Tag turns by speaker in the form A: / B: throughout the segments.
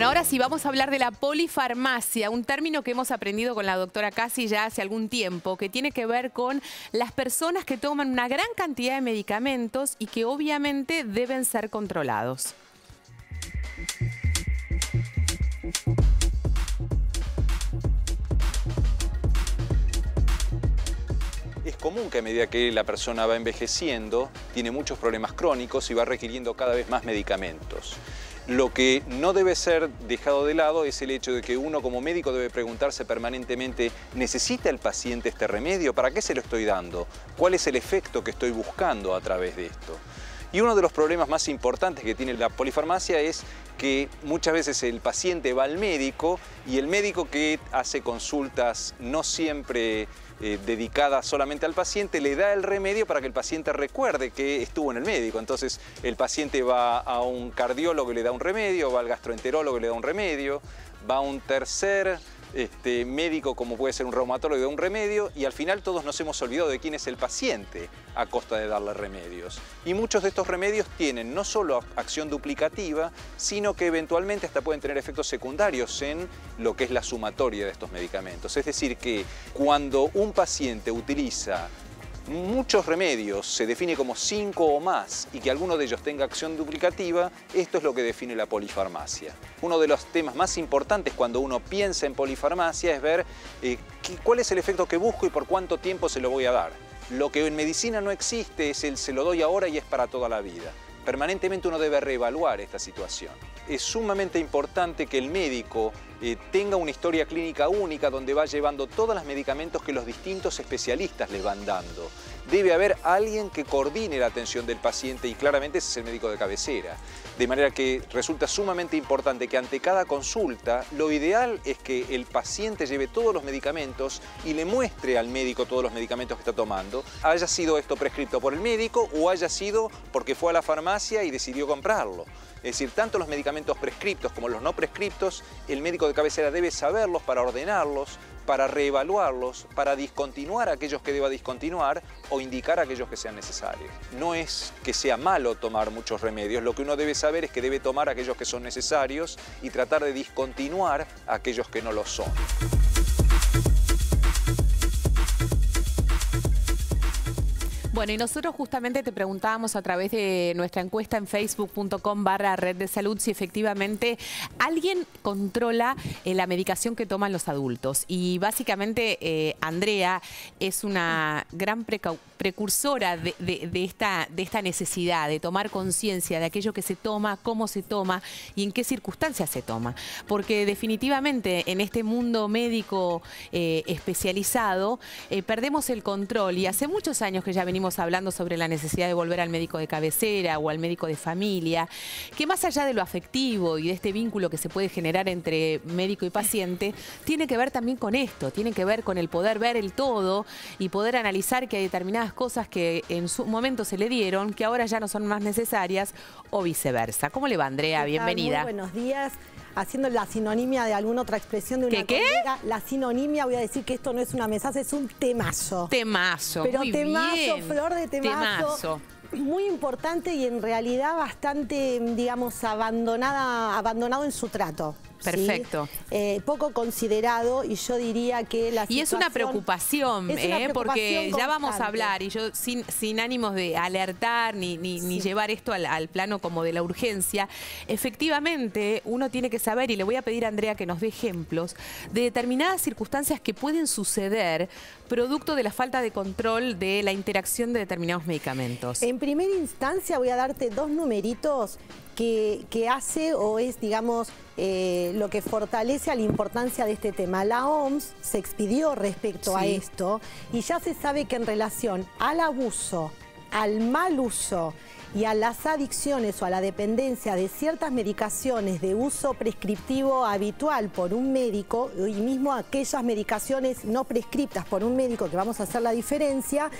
A: Bueno, ahora sí, vamos a hablar de la polifarmacia, un término que hemos aprendido con la doctora Casi ya hace algún tiempo, que tiene que ver con las personas que toman una gran cantidad de medicamentos y que obviamente deben ser controlados.
B: Es común que a medida que la persona va envejeciendo, tiene muchos problemas crónicos y va requiriendo cada vez más medicamentos. Lo que no debe ser dejado de lado es el hecho de que uno como médico debe preguntarse permanentemente, ¿necesita el paciente este remedio? ¿Para qué se lo estoy dando? ¿Cuál es el efecto que estoy buscando a través de esto? Y uno de los problemas más importantes que tiene la polifarmacia es que muchas veces el paciente va al médico y el médico, que hace consultas no siempre dedicadas solamente al paciente, le da el remedio para que el paciente recuerde que estuvo en el médico. Entonces el paciente va a un cardiólogo y le da un remedio, va al gastroenterólogo y le da un remedio, va a un tercer médico como puede ser un reumatólogo y le da un remedio, y al final todos nos hemos olvidado de quién es el paciente a costa de darle remedios. Y muchos de estos remedios tienen no solo acción duplicativa, sino que eventualmente hasta pueden tener efectos secundarios en lo que es la sumatoria de estos medicamentos. Es decir, que cuando un paciente utiliza muchos remedios, se define como 5 o más, y que alguno de ellos tenga acción duplicativa, esto es lo que define la polifarmacia. Uno de los temas más importantes cuando uno piensa en polifarmacia es ver cuál es el efecto que busco y por cuánto tiempo se lo voy a dar. Lo que en medicina no existe es el se lo doy ahora y es para toda la vida. Permanentemente uno debe reevaluar esta situación. Es sumamente importante que el médico tenga una historia clínica única donde va llevando todos los medicamentos que los distintos especialistas le van dando. Debe haber alguien que coordine la atención del paciente y claramente ese es el médico de cabecera. De manera que resulta sumamente importante que ante cada consulta lo ideal es que el paciente lleve todos los medicamentos y le muestre al médico todos los medicamentos que está tomando, haya sido esto prescrito por el médico o haya sido porque fue a la farmacia y decidió comprarlo. Es decir, tanto los medicamentos prescriptos como los no prescriptos, el médico de cabecera debe saberlos para ordenarlos, para reevaluarlos, para discontinuar aquellos que deba discontinuar o indicar aquellos que sean necesarios. No es que sea malo tomar muchos remedios, lo que uno debe saber es que debe tomar aquellos que son necesarios y tratar de discontinuar aquellos que no lo son.
A: Bueno, y nosotros justamente te preguntábamos a través de nuestra encuesta en facebook.com/Red de Salud si efectivamente alguien controla la medicación que toman los adultos. Y básicamente Andrea es una gran precursora de esta necesidad de tomar conciencia de aquello que se toma, cómo se toma y en qué circunstancias se toma. Porque definitivamente en este mundo médico especializado perdemos el control, y hace muchos años que ya venimos hablando sobre la necesidad de volver al médico de cabecera o al médico de familia, que más allá de lo afectivo y de este vínculo que se puede generar entre médico y paciente, tiene que ver también con esto, tiene que ver con el poder ver el todo y poder analizar que hay determinadas cosas que en su momento se le dieron, que ahora ya no son más necesarias o viceversa. ¿Cómo le va, Andrea? Bienvenida.
C: Muy buenos días. Haciendo la sinonimia de alguna otra expresión de una colega, la sinonimia, voy a decir que esto no es una mesaza, es un temazo.
A: Temazo,
C: pero
A: muy
C: temazo,
A: bien.
C: Flor de temazo. Muy importante y en realidad bastante, digamos, abandonado en su trato.
A: Perfecto.
C: ¿Sí? Poco considerado, y yo diría que la situación...
A: Y es una preocupación, porque ya vamos a hablar, y yo sin ánimos de alertar ni llevar esto al plano como de la urgencia, efectivamente uno tiene que saber, y le voy a pedir a Andrea que nos dé ejemplos de determinadas circunstancias que pueden suceder producto de la falta de control de la interacción de determinados medicamentos.
C: En primera instancia voy a darte dos numeritos que hace o es, digamos, lo que fortalece a la importancia de este tema. La OMS se expidió respecto a esto y ya se sabe que en relación al abuso, al mal uso y a las adicciones o a la dependencia de ciertas medicaciones de uso prescriptivo habitual por un médico, y mismo aquellas medicaciones no prescriptas por un médico, que vamos a hacer la diferencia,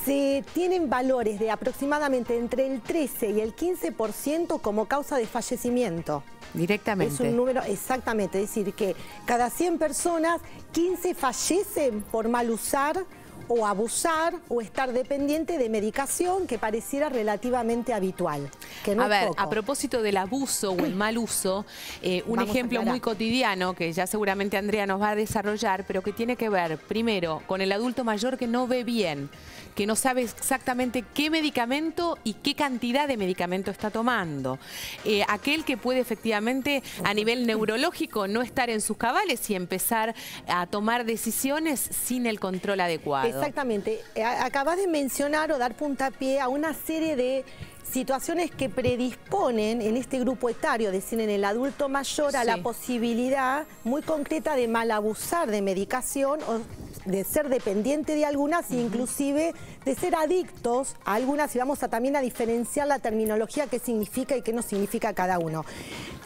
C: se tienen valores de aproximadamente entre el 13 y el 15% como causa de fallecimiento.
A: Directamente.
C: Es un número, exactamente, es decir, que cada 100 personas, 15 fallecen por mal usar o abusar o estar dependiente de medicación que pareciera relativamente habitual. Que no es poco.
A: A propósito del abuso o el mal uso, un ejemplo muy cotidiano que ya seguramente Andrea nos va a desarrollar, pero que tiene que ver primero con el adulto mayor que no ve bien, que no sabe exactamente qué medicamento y qué cantidad de medicamento está tomando. Aquel que puede efectivamente a nivel neurológico no estar en sus cabales y empezar a tomar decisiones sin el control adecuado.
C: Exactamente. Acabas de mencionar o dar puntapié a una serie de situaciones que predisponen en este grupo etario, es decir, en el adulto mayor, a la posibilidad muy concreta de mal abusar de medicación o de ser dependiente de algunas, inclusive de ser adictos a algunas, y vamos también a diferenciar la terminología, qué significa y qué no significa cada uno.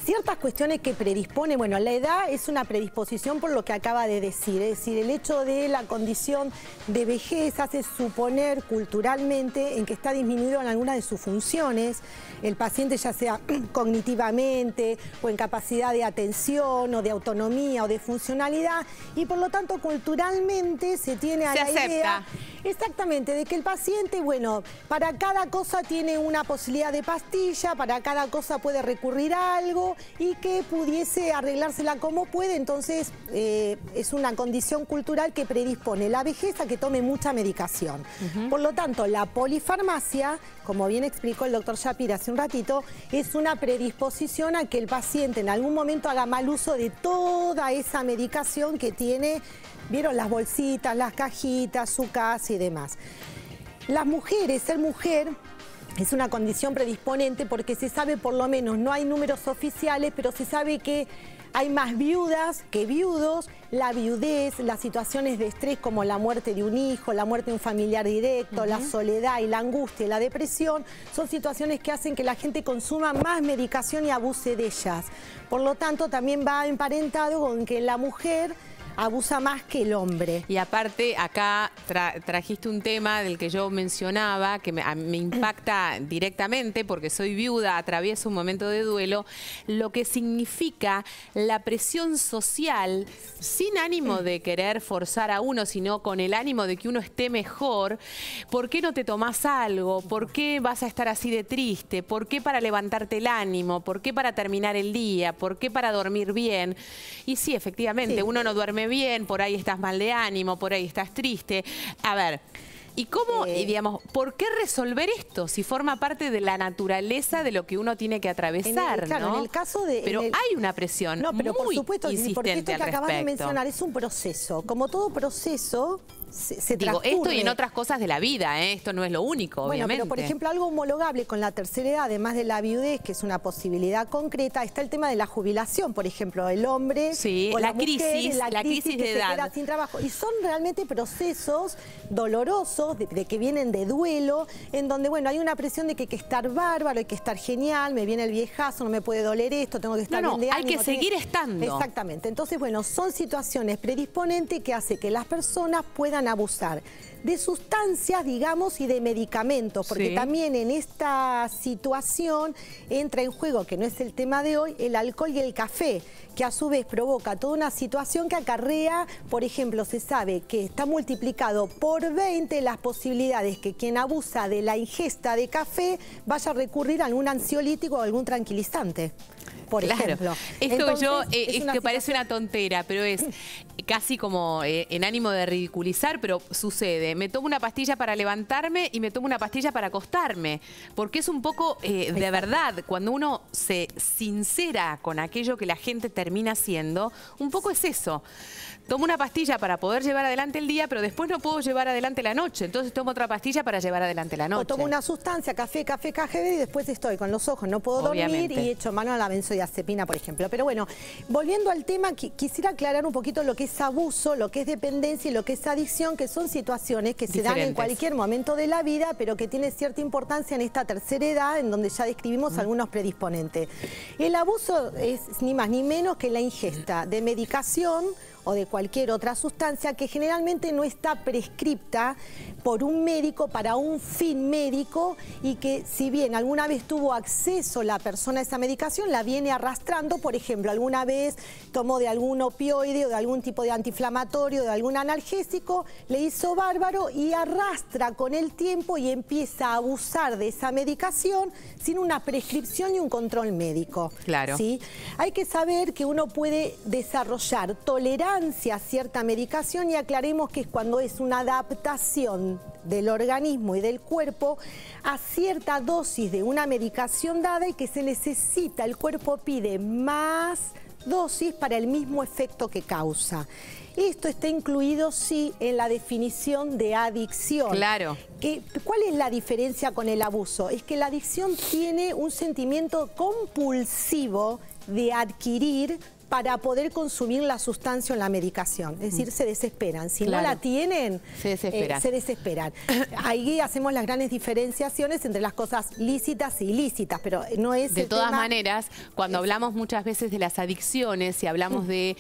C: Ciertas cuestiones que predisponen, bueno, la edad es una predisposición por lo que acaba de decir, es decir, el hecho de la condición de vejez hace suponer culturalmente en que está disminuido en alguna de sus funciones, el paciente ya sea cognitivamente o en capacidad de atención o de autonomía o de funcionalidad, y por lo tanto culturalmente se tiene a la idea exactamente de que el paciente, bueno, para cada cosa tiene una posibilidad de pastilla, para cada cosa puede recurrir a algo y que pudiese arreglársela como puede. Entonces es una condición cultural que predispone la vejez a que tome mucha medicación. Por lo tanto, la polifarmacia, como bien explicó el doctor Shapira hace un ratito, es una predisposición a que el paciente en algún momento haga mal uso de toda esa medicación que tiene. Vieron las bolsitas, las cajitas, su casa y demás. Las mujeres, ser mujer es una condición predisponente porque se sabe, por lo menos, no hay números oficiales, pero se sabe que hay más viudas que viudos. La viudez, las situaciones de estrés como la muerte de un hijo, la muerte de un familiar directo, la soledad y la angustia y la depresión, son situaciones que hacen que la gente consuma más medicación y abuse de ellas. Por lo tanto, también va emparentado con que la mujer abusa más que el hombre.
A: Y aparte, acá trajiste un tema del que yo mencionaba, que me impacta directamente porque soy viuda, atravieso un momento de duelo, lo que significa la presión social, sin ánimo de querer forzar a uno, sino con el ánimo de que uno esté mejor. ¿Por qué no te tomás algo? ¿Por qué vas a estar así de triste? ¿Por qué para levantarte el ánimo? ¿Por qué para terminar el día? ¿Por qué para dormir bien? Y sí, efectivamente, uno no duerme bien, por ahí estás mal de ánimo, por ahí estás triste. A ver, ¿y cómo, digamos, por qué resolver esto si forma parte de la naturaleza de lo que uno tiene que atravesar,
C: claro,
A: ¿no?
C: en el caso de...
A: Pero hay una presión muy
C: por supuesto,
A: insistente
C: porque esto que acabas de mencionar es un proceso. Como todo proceso, se transcurre.
A: Esto y en otras cosas de la vida, esto no es lo único, obviamente.
C: Pero por ejemplo, algo homologable con la tercera edad, además de la viudez, que es una posibilidad concreta, está el tema de la jubilación, por ejemplo, el hombre o la mujer, la crisis de edad, se queda sin trabajo. Y son realmente procesos dolorosos, de que vienen de duelo, en donde, bueno, hay una presión de que hay que estar bárbaro, hay que estar genial, me viene el viejazo, no me puede doler esto, tengo que estar bien de ánimo.
A: Hay que seguir estando.
C: Exactamente. Entonces, bueno, son situaciones predisponentes que hacen que las personas puedan abusar de sustancias, digamos, y de medicamentos, porque también en esta situación entra en juego, que no es el tema de hoy, el alcohol y el café, que a su vez provoca toda una situación que acarrea, por ejemplo, se sabe que está multiplicado por 20 las posibilidades que quien abusa de la ingesta de café vaya a recurrir a algún ansiolítico o algún tranquilizante. Por ejemplo.
A: Esto es que parece una tontera, pero es casi como en ánimo de ridiculizar, pero sucede. Me tomo una pastilla para levantarme y me tomo una pastilla para acostarme, porque es un poco de verdad, cuando uno se sincera con aquello que la gente termina haciendo, un poco es eso. Tomo una pastilla para poder llevar adelante el día, pero después no puedo llevar adelante la noche. Entonces tomo otra pastilla para llevar adelante la noche.
C: O tomo una sustancia, café, y después estoy con los ojos, no puedo dormir y echo mano a la benzodiazepina, por ejemplo. Pero bueno, volviendo al tema, quisiera aclarar un poquito lo que es abuso, lo que es dependencia y lo que es adicción, que son situaciones que se dan en cualquier momento de la vida, pero que tiene cierta importancia en esta tercera edad, en donde ya describimos algunos predisponentes. El abuso es ni más ni menos que la ingesta de medicación o de cualquier otra sustancia que generalmente no está prescripta por un médico para un fin médico y que si bien alguna vez tuvo acceso la persona a esa medicación, la viene arrastrando. Por ejemplo, alguna vez tomó de algún opioide o de algún tipo de antiinflamatorio, de algún analgésico, le hizo bárbaro y arrastra con el tiempo y empieza a abusar de esa medicación sin una prescripción y un control médico.
A: Claro.
C: ¿Sí? Hay que saber que uno puede desarrollar tolerancia a cierta medicación y aclaremos que es cuando es una adaptación del organismo y del cuerpo a cierta dosis de una medicación dada y que se necesita, el cuerpo pide más dosis para el mismo efecto que causa. Esto está incluido, sí, en la definición de adicción.
A: Claro.
C: ¿Cuál es la diferencia con el abuso? Es que la adicción tiene un sentimiento compulsivo de adquirir para poder consumir la sustancia o la medicación. Es decir, se desesperan. Si no la tienen, se desesperan. Ahí hacemos las grandes diferenciaciones entre las cosas lícitas e ilícitas, pero no es
A: de todas maneras, cuando hablamos muchas veces de las adicciones y hablamos de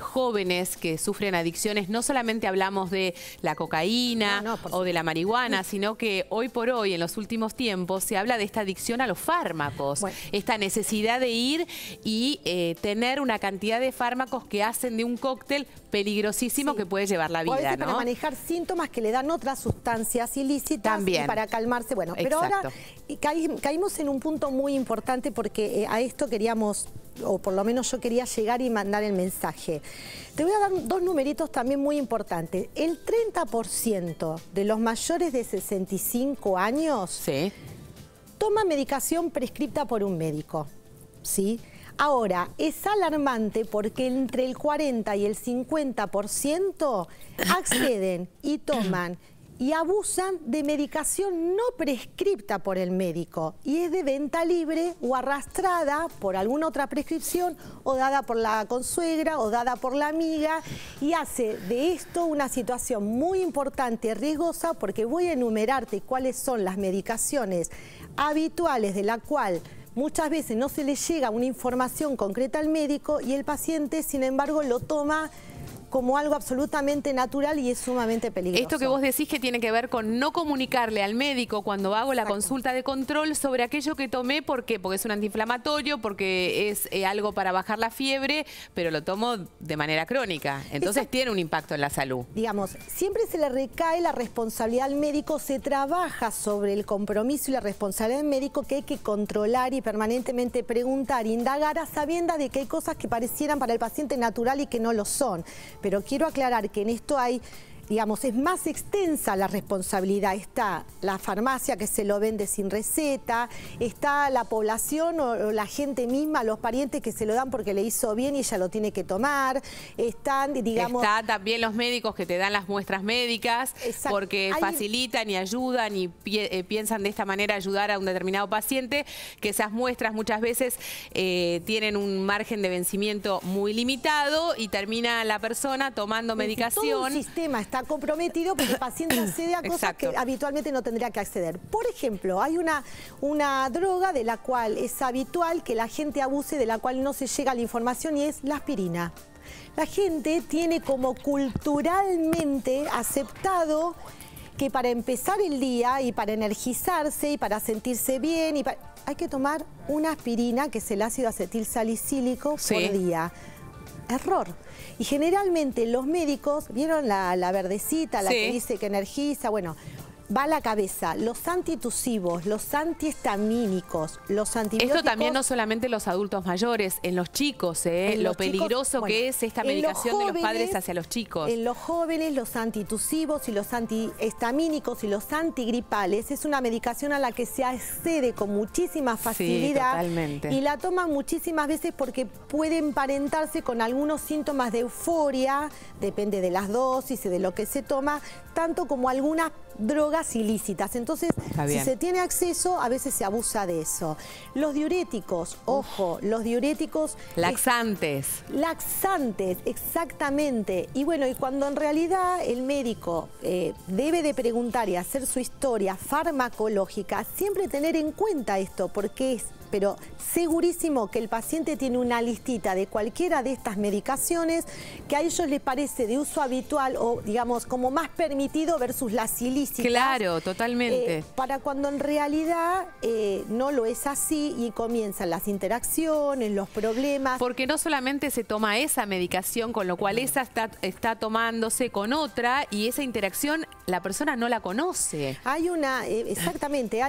A: jóvenes que sufren adicciones, no solamente hablamos de la cocaína o de la marihuana, sino que hoy por hoy, en los últimos tiempos, se habla de esta adicción a los fármacos, esta necesidad de ir y tener una cantidad de fármacos que hacen de un cóctel peligrosísimo que puede llevar la vida,
C: o a veces
A: ¿no?
C: Para manejar síntomas que le dan otras sustancias ilícitas
A: también.
C: Y para calmarse. Bueno, pero ahora caímos en un punto muy importante porque a esto queríamos, o por lo menos yo quería llegar y mandar el mensaje. Te voy a dar dos numeritos también muy importantes. El 30% de los mayores de 65 años toma medicación prescripta por un médico, ¿sí? Ahora, es alarmante porque entre el 40 y el 50% acceden y toman y abusan de medicación no prescripta por el médico y es de venta libre o arrastrada por alguna otra prescripción o dada por la consuegra o dada por la amiga y hace de esto una situación muy importante, riesgosa, porque voy a enumerarte cuáles son las medicaciones habituales de la cual muchas veces no se le llega una información concreta al médico y el paciente, sin embargo, lo toma como algo absolutamente natural y es sumamente peligroso.
A: Esto que vos decís que tiene que ver con no comunicarle al médico cuando hago la consulta de control sobre aquello que tomé, ¿por qué? Porque es un antiinflamatorio, porque es algo para bajar la fiebre, pero lo tomo de manera crónica. Entonces tiene un impacto en la salud.
C: Digamos, siempre se le recae la responsabilidad al médico, se trabaja sobre el compromiso y la responsabilidad del médico que hay que controlar y permanentemente preguntar, indagar a sabiendas de que hay cosas que parecieran para el paciente natural y que no lo son. Pero quiero aclarar que en esto hay, digamos, es más extensa la responsabilidad. Está la farmacia que se lo vende sin receta, está la población o la gente misma, los parientes que se lo dan porque le hizo bien y ella lo tiene que tomar. Están, digamos...
A: Está también los médicos que te dan las muestras médicas porque facilitan y ayudan y piensan de esta manera ayudar a un determinado paciente, que esas muestras muchas veces tienen un margen de vencimiento muy limitado y termina la persona tomando medicación.
C: Todo un sistema está comprometido porque el paciente accede a cosas que habitualmente no tendría que acceder. Por ejemplo, hay una droga de la cual es habitual que la gente abuse, de la cual no se llega a la información y es la aspirina. La gente tiene como culturalmente aceptado que para empezar el día y para energizarse y para sentirse bien hay que tomar una aspirina, que es el ácido acetilsalicílico, por día. Error. Y generalmente los médicos, ¿vieron la verdecita, la que dice que energiza? Bueno, va a la cabeza. Los antitusivos, los antihistamínicos, los antibióticos...
A: Esto también no solamente los adultos mayores, en los chicos, lo peligroso que es esta medicación de los padres hacia los chicos.
C: En los jóvenes, los antitusivos y los antihistamínicos y los antigripales es una medicación a la que se accede con muchísima facilidad.
A: Totalmente.
C: Y la toman muchísimas veces porque puede emparentarse con algunos síntomas de euforia, depende de las dosis y de lo que se toma, tanto como algunas drogas ilícitas. Entonces, si se tiene acceso, a veces se abusa de eso. Los diuréticos, ojo, los diuréticos...
A: Laxantes.
C: Laxantes, exactamente. Y bueno, y cuando en realidad el médico debe de preguntar y hacer su historia farmacológica, siempre tener en cuenta esto, porque es pero segurísimo que el paciente tiene una listita de cualquiera de estas medicaciones que a ellos les parece de uso habitual o, digamos, como más permitido versus las ilícitas.
A: Claro, totalmente.
C: Para cuando en realidad no lo es así y comienzan las interacciones, los problemas.
A: Porque no solamente se toma esa medicación, con lo cual esa está tomándose con otra y esa interacción la persona no la conoce.
C: Hay una, exactamente,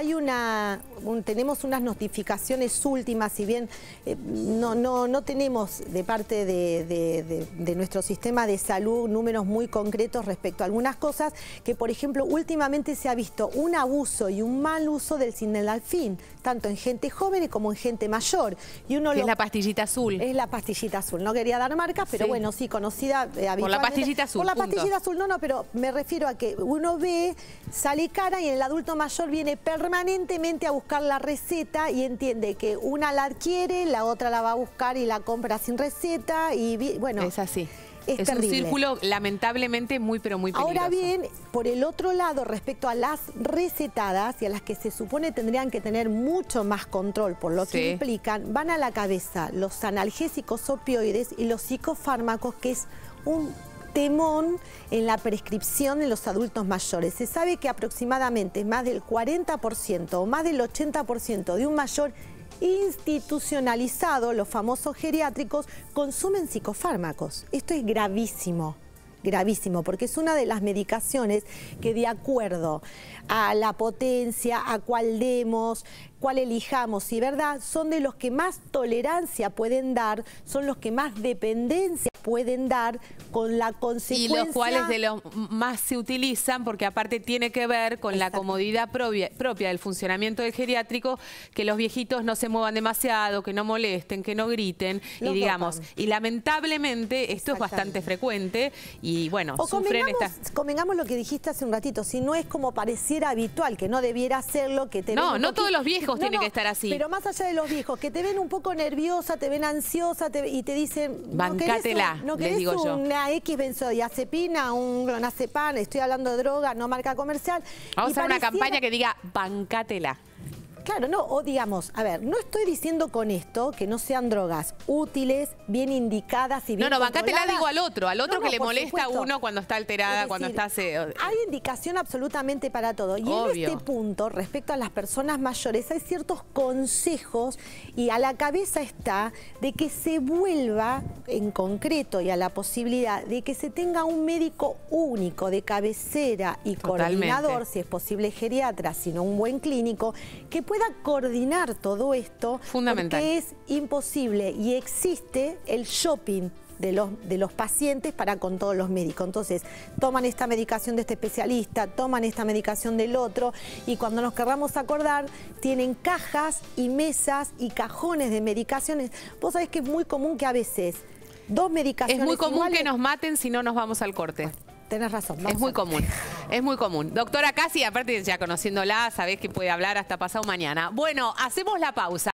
C: tenemos unas notificaciones últimas, si bien no tenemos de parte de nuestro sistema de salud números muy concretos respecto a algunas cosas, que por ejemplo últimamente se ha visto un abuso y un mal uso del sildenafil, tanto en gente joven como en gente mayor. Y
A: es la pastillita azul.
C: Es la pastillita azul, no quería dar marcas, pero bueno, sí, conocida habitualmente.
A: Por la pastillita azul.
C: Por la pastillita azul, no, pero me refiero a que uno ve, sale cara y en el adulto mayor viene permanentemente a buscar la receta y entiende que una la adquiere, la otra la va a buscar y la compra sin receta y bueno.
A: Es así.
C: Es
A: un círculo lamentablemente muy pero muy peligroso.
C: Ahora bien, por el otro lado, respecto a las recetadas y a las que se supone tendrían que tener mucho más control por lo que implican, van a la cabeza los analgésicos opioides y los psicofármacos, que es un temón en la prescripción de los adultos mayores. Se sabe que aproximadamente más del 40% o más del 80% de un mayor institucionalizado, los famosos geriátricos, consumen psicofármacos. Esto es gravísimo, gravísimo, porque es una de las medicaciones que, de acuerdo a la potencia, a cuál demos, cuál elijamos, y verdad, son de los que más tolerancia pueden dar, son los que más dependencia pueden dar, con la consecuencia...
A: Y los cuales de los más se utilizan, porque aparte tiene que ver con la comodidad propia del funcionamiento del geriátrico, que los viejitos no se muevan demasiado, que no molesten, que no griten, y digamos, y lamentablemente esto es bastante frecuente, y bueno, sufren
C: convengamos lo que dijiste hace un ratito, si no es como pareciera habitual, que no debiera hacerlo, que te
A: no todos los viejos tienen que estar así.
C: Pero más allá de los viejos, que te ven un poco nerviosa, te ven ansiosa y te dicen...
A: Bancátela, les digo yo.
C: Una X benzodiazepina, un clonazepam, estoy hablando de droga, no marca comercial.
A: Vamos a hacer una campaña que diga bancátela.
C: Claro, no, o digamos, a ver, no estoy diciendo con esto que no sean drogas útiles, bien indicadas y bien controladas.
A: Bancátela digo al otro que le molesta a uno cuando está alterada, cuando está...
C: Hay indicación absolutamente para todo. Y en este punto, respecto a las personas mayores, hay ciertos consejos y a la cabeza está de que se vuelva, en concreto, y a la posibilidad de que se tenga un médico único de cabecera y coordinador, si es posible geriatra, sino un buen clínico, que pueda coordinar todo esto,
A: fundamental,
C: porque es imposible y existe el shopping de los pacientes para con todos los médicos. Entonces, toman esta medicación de este especialista, toman esta medicación del otro, y cuando nos querramos acordar, tienen cajas y mesas y cajones de medicaciones. Vos sabés que es muy común que a veces dos medicaciones...
A: Es muy común que nos maten si no nos vamos al corte.
C: Tenés razón.
A: Es muy común, es muy común. Doctora Casi, aparte ya conociéndola, sabés que puede hablar hasta pasado mañana. Bueno, hacemos la pausa.